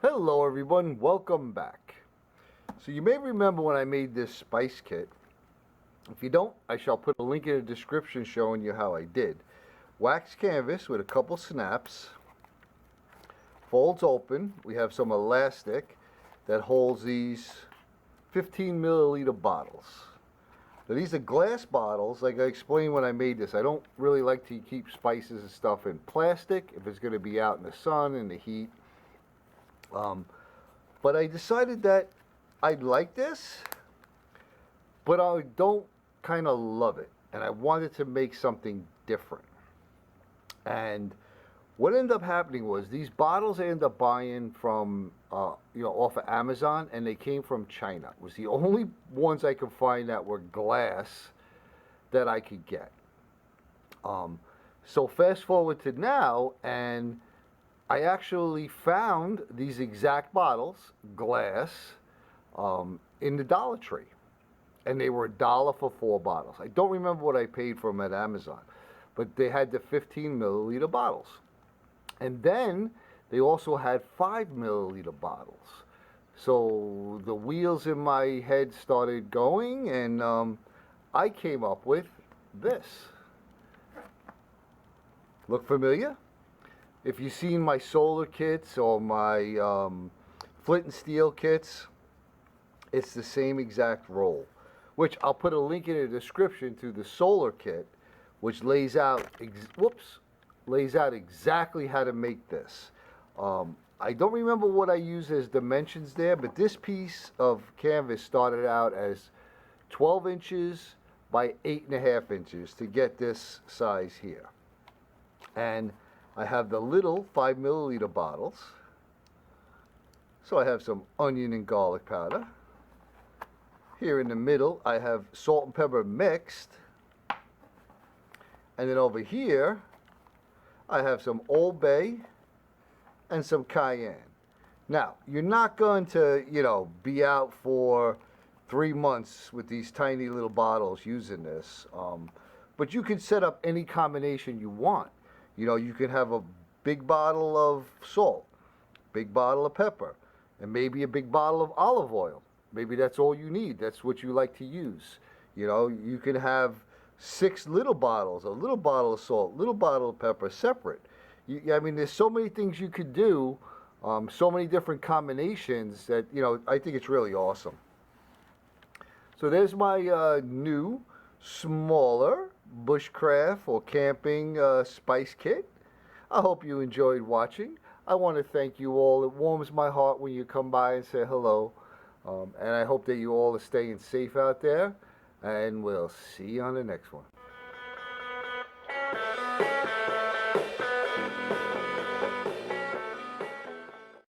Hello everyone, welcome back. So you may remember when I made this spice kit. If you don't, I shall put a link in the description showing you how I did. Wax canvas with a couple snaps, folds open. We have some elastic that holds these 15 milliliter bottles. Now these are glass bottles, like I explained when I made this. I don't really like to keep spices and stuff in plastic if it's going to be out in the sun and the heat. But I decided that I'd like this, but I don't kind of love it, and I wanted to make something different. And what ended up happening was these bottles I ended up buying from, off of Amazon, and they came from China. It was the only ones I could find that were glass that I could get. So fast forward to now, and I actually found these exact bottles, glass, in the Dollar Tree. And they were $1 for 4 bottles. I don't remember what I paid for them at Amazon, but they had the 15 milliliter bottles. And then they also had 5 milliliter bottles. So the wheels in my head started going, and I came up with this. Look familiar? If you've seen my solar kits or my flint and steel kits, it's the same exact roll, which I'll put a link in the description to the solar kit, which lays out exactly how to make this. I don't remember what I used as dimensions there, but this piece of canvas started out as 12 inches by 8.5 inches to get this size here. And I have the little 5 milliliter bottles. So I have some onion and garlic powder. Here in the middle, I have salt and pepper mixed. And then over here, I have some Old Bay and some cayenne. Now, you're not going to, be out for 3 months with these tiny little bottles using this. But you can set up any combination you want. You can have a big bottle of salt, big bottle of pepper, and maybe a big bottle of olive oil. Maybe that's all you need. That's what you like to use. You can have 6 little bottles, a little bottle of salt, little bottle of pepper, separate. There's so many things you could do, so many different combinations that, I think it's really awesome. So there's my new, smaller bushcraft or camping spice kit. I hope you enjoyed watching. I want to thank you all. It warms my heart when you come by and say hello. And I hope that you all are staying safe out there. And we'll see you on the next one.